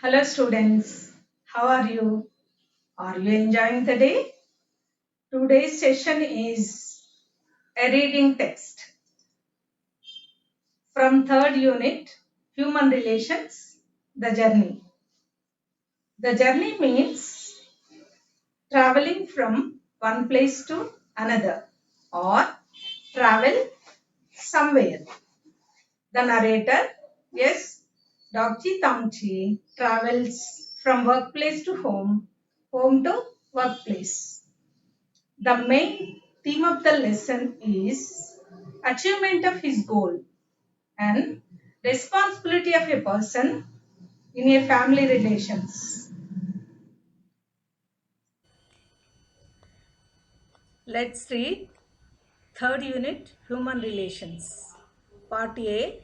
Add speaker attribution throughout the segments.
Speaker 1: Hello, students. How are you? Are you enjoying the day? Today's session is a reading text from third unit, Human Relations, The Journey. The journey means traveling from one place to another or travel somewhere. The narrator, yes, Dokji Tamchi, travels from workplace to home, home to workplace. The main theme of the lesson is achievement of his goal and responsibility of a person in a family relations. Let's read third unit Human Relations. Part A,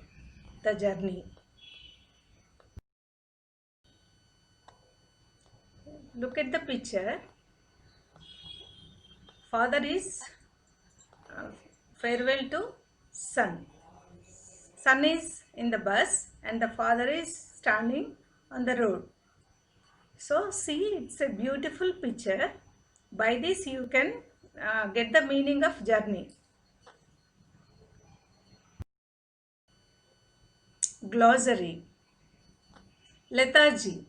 Speaker 1: The Journey. Look at the picture. Father is uh, farewell to son. Son is in the bus and the father is standing on the road. So see, it's a beautiful picture. By this you can get the meaning of journey. Glossary. Lethargy.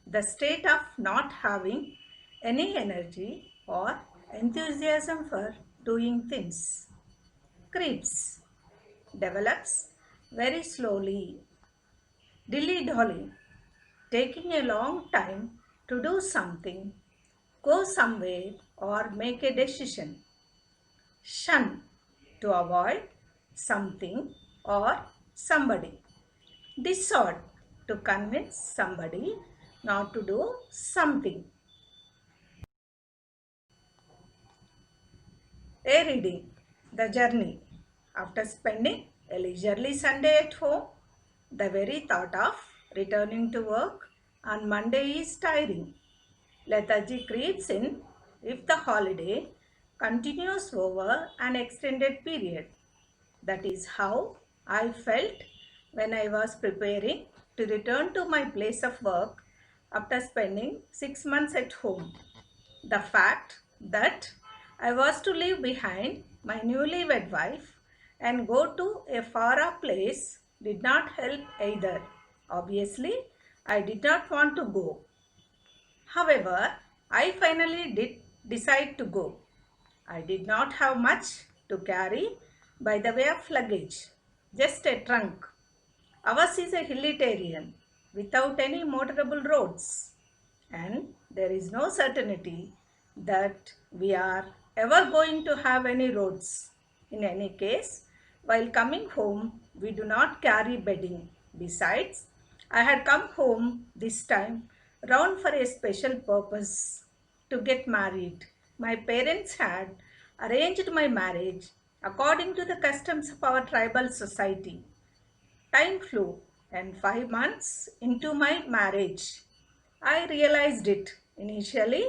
Speaker 1: The state of not having any energy or enthusiasm for doing things. Creeps. Develops very slowly. Dilly-dally. Taking a long time to do something, go somewhere or make a decision. Shun, to avoid something or somebody. Dissuade, to convince somebody not to do something. A reading, The Journey. After spending a leisurely Sunday at home, the very thought of returning to work on Monday is tiring. Lethargy creeps in if the holiday continues over an extended period. That is how I felt when I was preparing to return to my place of work after spending 6 months at home. The fact that I was to leave behind my newlywed wife and go to a far off place did not help either. Obviously, I did not want to go. However, I finally did decide to go. I did not have much to carry by the way of luggage, just a trunk. Ours is a hilly terrain without any motorable roads, and there is no certainty that we are ever going to have any roads. In any case, while coming home, we do not carry bedding. Besides, I had come home this time round for a special purpose, to get married. My parents had arranged my marriage according to the customs of our tribal society. Time flew, and 5 months into my marriage, I realized it. Initially,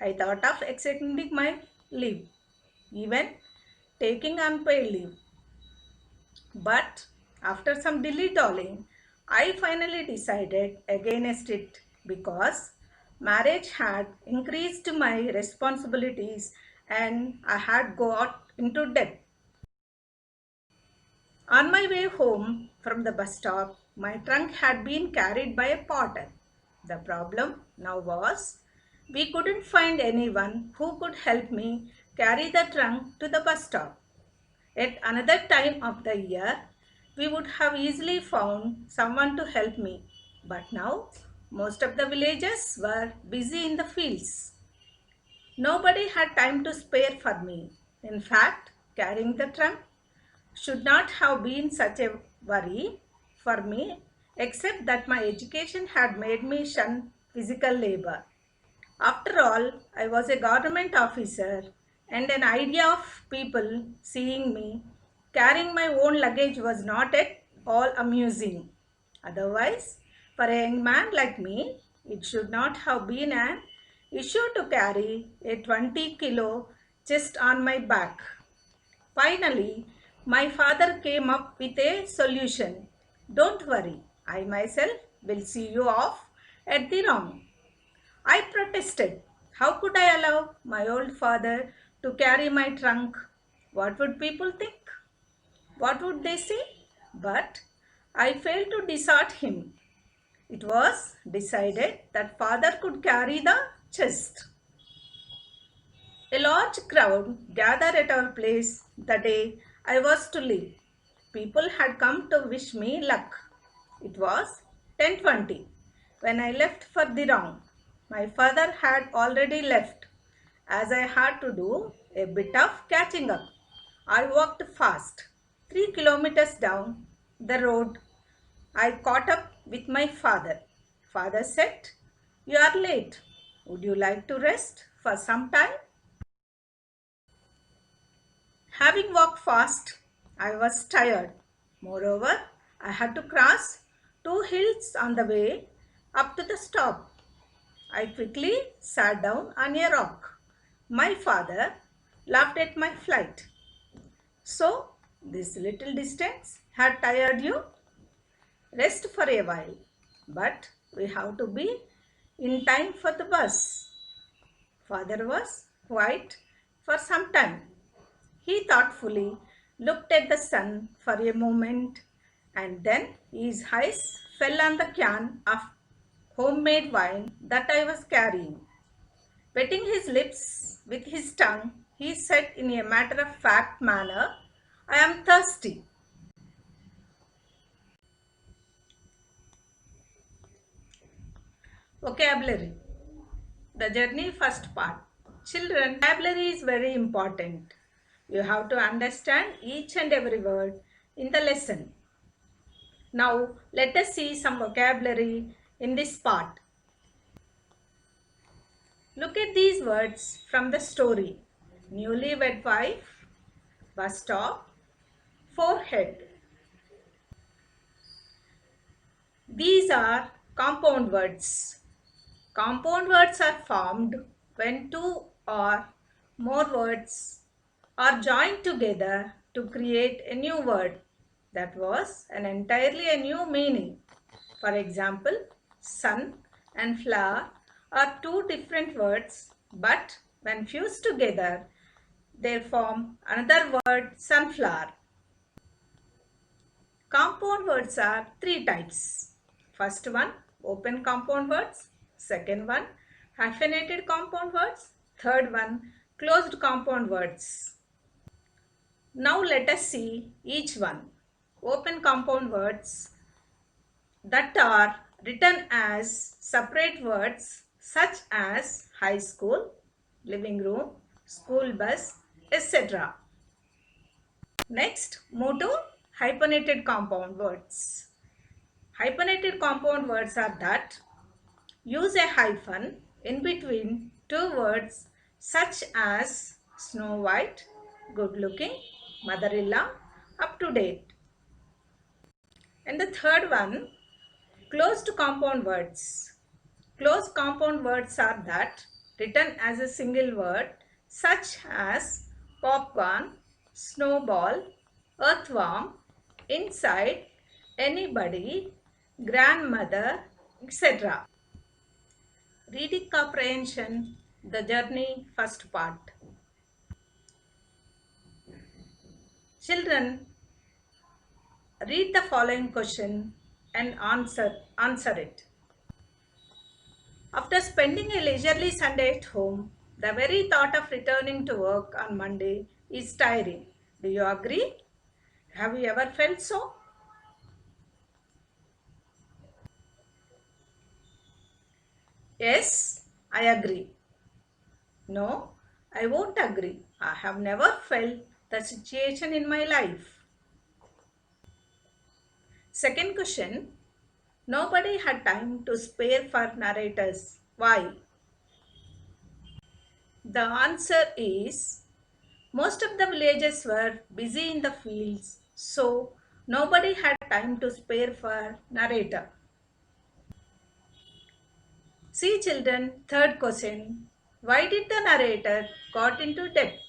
Speaker 1: I thought of extending my leave, even taking unpaid leave. But after some dilly-dallying, I finally decided against it because marriage had increased my responsibilities and I had got into debt. On my way home from the bus stop, my trunk had been carried by a porter. The problem now was we couldn't find anyone who could help me carry the trunk to the bus stop. At another time of the year, we would have easily found someone to help me. But now, most of the villagers were busy in the fields. Nobody had time to spare for me. In fact, carrying the trunk should not have been such a worry for me, except that my education had made me shun physical labor. After all, I was a government officer, and an idea of people seeing me carrying my own luggage was not at all amusing. Otherwise, for a young man like me, it should not have been an issue to carry a 20-kilo chest on my back. Finally, my father came up with a solution. Don't worry, I myself will see you off at the wrong. I protested. How could I allow my old father to carry my trunk? What would people think? What would they say? But I failed to desert him. It was decided that father could carry the chest. A large crowd gathered at our place the day I was to leave. People had come to wish me luck. It was 10:20 when I left for the round. My father had already left, as I had to do a bit of catching up. I walked fast, 3 kilometers down the road. I caught up with my father. Father said, "You are late. Would you like to rest for some time?" Having walked fast, I was tired. Moreover, I had to cross 2 hills on the way up to the stop. I quickly sat down on a rock. My father laughed at my flight. "So, this little distance had tired you? Rest for a while. But we have to be in time for the bus." Father was quiet for some time. He thoughtfully looked at the sun for a moment, and then his eyes fell on the can of homemade wine that I was carrying. Wetting his lips with his tongue, he said in a matter-of-fact manner, "I am thirsty." Vocabulary. The journey first part. Children, vocabulary is very important. You have to understand each and every word in the lesson. Now, let us see some vocabulary in this part. Look at these words from the story. Newlywed wife, bus stop, forehead. These are compound words. Compound words are formed when two or more words are joined together to create a new word that was an entirely a new meaning. For example, sun and flower are two different words, but when fused together, they form another word, sunflower. Compound words are three types. First one, open compound words. Second one, hyphenated compound words. Third one, closed compound words. Now let us see each one. Open compound words that are written as separate words such as high school, living room, school bus, etc. Next, move to hyphenated compound words. Hyphenated compound words are that use a hyphen in between two words such as Snow White, good looking, mother-in-law, up to date. And the third one, closed compound words. Closed compound words are that written as a single word such as popcorn, snowball, earthworm, inside, anybody, grandmother, etc. Reading comprehension, the journey first part. Children, read the following question and answer it. After spending a leisurely Sunday at home, the very thought of returning to work on Monday is tiring. Do you agree? Have you ever felt so? Yes, I agree. No, I won't agree. I have never felt the situation in my life. Second question. Nobody had time to spare for narrators. Why? The answer is most of the villagers were busy in the fields, so nobody had time to spare for narrator. See children, third question. Why did the narrator got into debt?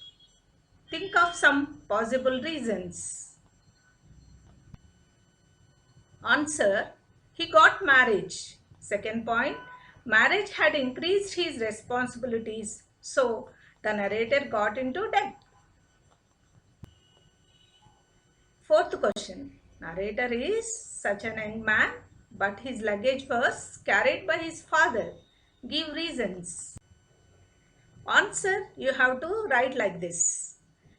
Speaker 1: Think of some possible reasons. Answer. He got marriage. Second point, marriage had increased his responsibilities, so the narrator got into debt. Fourth question, narrator is such an young man, but his luggage was carried by his father. Give reasons. Answer, you have to write like this.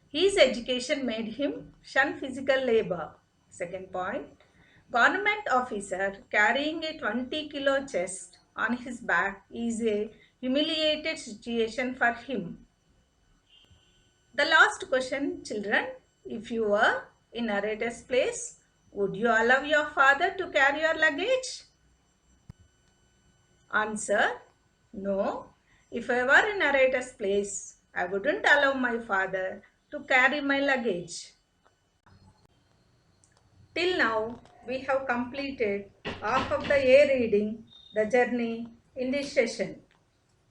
Speaker 1: His education made him shun physical labor. Second point, government officer carrying a 20-kilo chest on his back is a humiliated situation for him. The last question, children, if you were in narrator's place, would you allow your father to carry your luggage? Answer, no. If I were in narrator's place, I wouldn't allow my father to carry my luggage. Till now, we have completed half of the A reading, the journey in this session.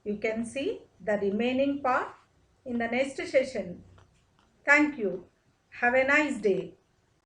Speaker 1: You can see the remaining part in the next session. Thank you. Have a nice day.